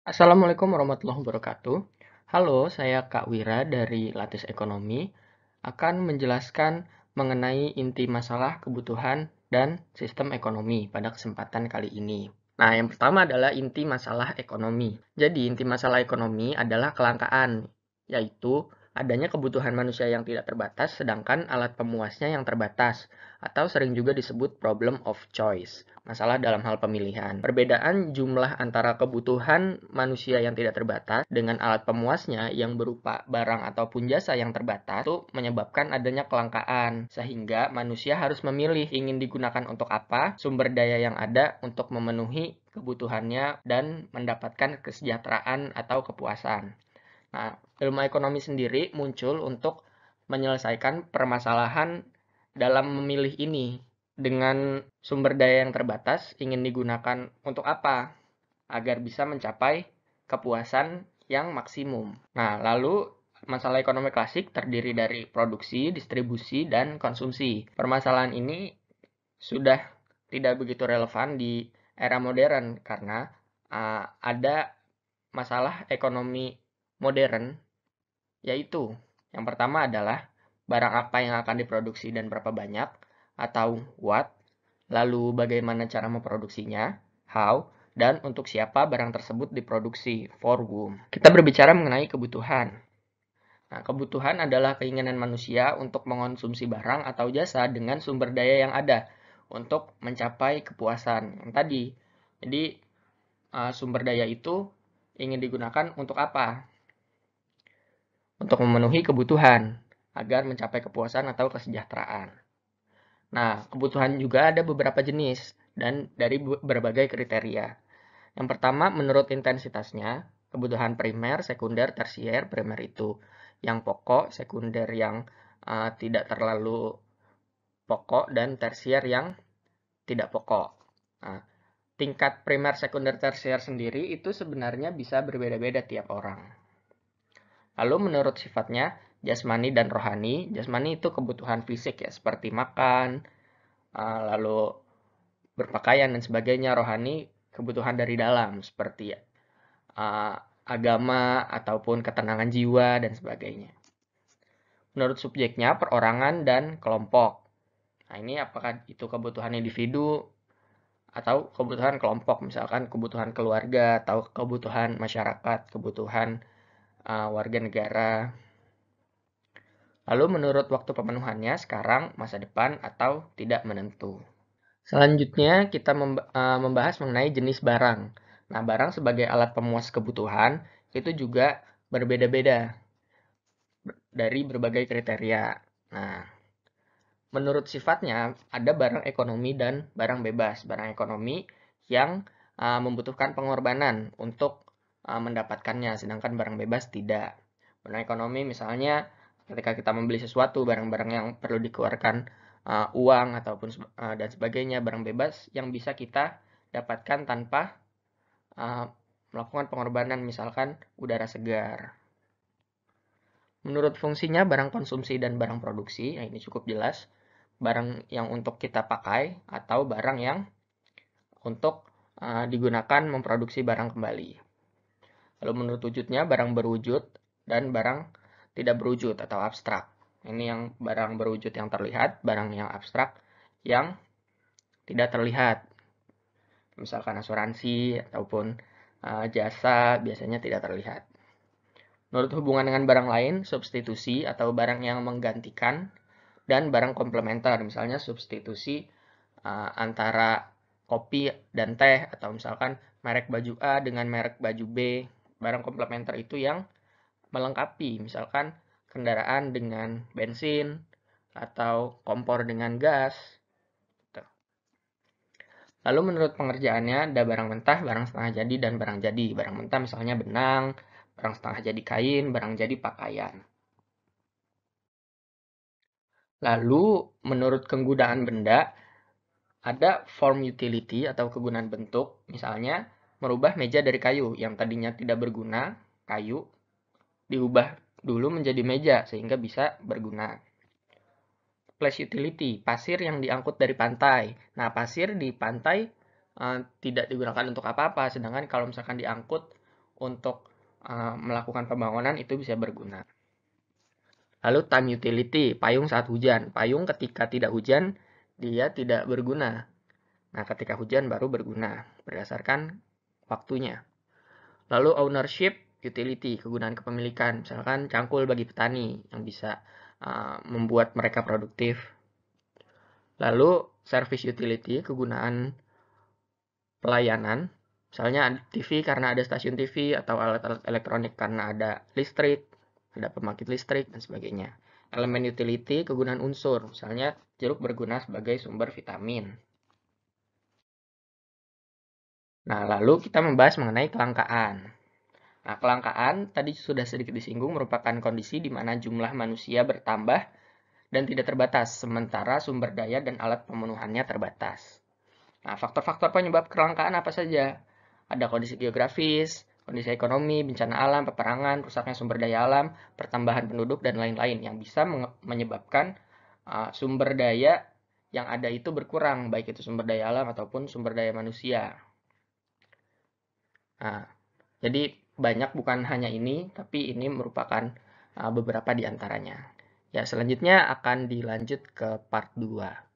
Assalamualaikum warahmatullahi wabarakatuh. Halo, saya Kak Wira dari Latis Ekonomi akan menjelaskan mengenai inti masalah kebutuhan dan sistem ekonomi pada kesempatan kali ini. Nah, yang pertama adalah inti masalah ekonomi. Jadi, inti masalah ekonomi adalah kelangkaan, yaitu adanya kebutuhan manusia yang tidak terbatas, sedangkan alat pemuasnya yang terbatas, atau sering juga disebut problem of choice, masalah dalam hal pemilihan. Perbedaan jumlah antara kebutuhan manusia yang tidak terbatas dengan alat pemuasnya yang berupa barang ataupun jasa yang terbatas itu menyebabkan adanya kelangkaan, sehingga manusia harus memilih ingin digunakan untuk apa, sumber daya yang ada untuk memenuhi kebutuhannya dan mendapatkan kesejahteraan atau kepuasan. Nah, ilmu ekonomi sendiri muncul untuk menyelesaikan permasalahan dalam memilih ini. Dengan sumber daya yang terbatas, ingin digunakan untuk apa? Agar bisa mencapai kepuasan yang maksimum. Nah, lalu masalah ekonomi klasik terdiri dari produksi, distribusi, dan konsumsi. Permasalahan ini sudah tidak begitu relevan di era modern karena ada masalah ekonomi modern, yaitu yang pertama adalah barang apa yang akan diproduksi dan berapa banyak, atau what, lalu bagaimana cara memproduksinya, how, dan untuk siapa barang tersebut diproduksi, for whom. Kita berbicara mengenai kebutuhan. Nah, kebutuhan adalah keinginan manusia untuk mengonsumsi barang atau jasa dengan sumber daya yang ada untuk mencapai kepuasan yang tadi. Jadi, sumber daya itu ingin digunakan untuk apa? Untuk memenuhi kebutuhan agar mencapai kepuasan atau kesejahteraan. Nah, kebutuhan juga ada beberapa jenis dan dari berbagai kriteria. Yang pertama, menurut intensitasnya, kebutuhan primer, sekunder, tersier. Primer itu yang pokok, sekunder yang tidak terlalu pokok, dan tersier yang tidak pokok. Nah, tingkat primer, sekunder, tersier sendiri itu sebenarnya bisa berbeda-beda tiap orang. Lalu menurut sifatnya, jasmani dan rohani. Jasmani itu kebutuhan fisik ya, seperti makan, lalu berpakaian dan sebagainya. Rohani kebutuhan dari dalam, seperti agama ataupun ketenangan jiwa dan sebagainya. Menurut subjeknya, perorangan dan kelompok. Nah, ini apakah itu kebutuhan individu atau kebutuhan kelompok, misalkan kebutuhan keluarga atau kebutuhan masyarakat, kebutuhan warga negara. Lalu menurut waktu pemenuhannya, sekarang, masa depan, atau tidak menentu. Selanjutnya kita membahas mengenai jenis barang. Nah, barang sebagai alat pemuas kebutuhan itu juga berbeda-beda dari berbagai kriteria. Nah, menurut sifatnya ada barang ekonomi dan barang bebas. Barang ekonomi yang membutuhkan pengorbanan untuk mendapatkannya, sedangkan barang bebas tidak. Barang ekonomi misalnya ketika kita membeli sesuatu, barang-barang yang perlu dikeluarkan uang ataupun dan sebagainya. Barang bebas yang bisa kita dapatkan tanpa melakukan pengorbanan, misalkan udara segar. Menurut fungsinya, barang konsumsi dan barang produksi, nah ini cukup jelas. Barang yang untuk kita pakai atau barang yang untuk digunakan memproduksi barang kembali. Lalu menurut wujudnya, barang berwujud dan barang tidak berwujud atau abstrak. Ini yang barang berwujud yang terlihat, barang yang abstrak yang tidak terlihat. Misalkan asuransi ataupun jasa biasanya tidak terlihat. Menurut hubungan dengan barang lain, substitusi atau barang yang menggantikan, dan barang komplementer, misalnya substitusi antara kopi dan teh, atau misalkan merek baju A dengan merek baju B. Barang komplementer itu yang melengkapi, misalkan kendaraan dengan bensin atau kompor dengan gas. Lalu menurut pengerjaannya ada barang mentah, barang setengah jadi, dan barang jadi. Barang mentah misalnya benang, barang setengah jadi kain, barang jadi pakaian. Lalu menurut kegunaan benda, ada form utility atau kegunaan bentuk, misalnya merubah meja dari kayu yang tadinya tidak berguna, kayu, diubah dulu menjadi meja sehingga bisa berguna. place utility, pasir yang diangkut dari pantai. Nah, pasir di pantai tidak digunakan untuk apa-apa, sedangkan kalau misalkan diangkut untuk melakukan pembangunan itu bisa berguna. Lalu time utility, payung saat hujan. Payung ketika tidak hujan, dia tidak berguna. Nah, ketika hujan baru berguna, berdasarkan waktunya. Lalu ownership utility, kegunaan kepemilikan. Misalkan cangkul bagi petani yang bisa membuat mereka produktif. Lalu service utility, kegunaan pelayanan. Misalnya TV karena ada stasiun TV atau alat-alat elektronik karena ada listrik, ada pembangkit listrik, dan sebagainya. Elemen utility, kegunaan unsur. Misalnya jeruk berguna sebagai sumber vitamin. Nah, lalu kita membahas mengenai kelangkaan. Nah, kelangkaan tadi sudah sedikit disinggung merupakan kondisi di mana jumlah manusia bertambah dan tidak terbatas, sementara sumber daya dan alat pemenuhannya terbatas. Nah, faktor-faktor penyebab kelangkaan apa saja? Ada kondisi geografis, kondisi ekonomi, bencana alam, peperangan, rusaknya sumber daya alam, pertambahan penduduk, dan lain-lain yang bisa menyebabkan sumber daya yang ada itu berkurang, baik itu sumber daya alam ataupun sumber daya manusia. Nah, jadi banyak bukan hanya ini, tapi ini merupakan beberapa di antaranya. Ya, selanjutnya akan dilanjut ke part 2.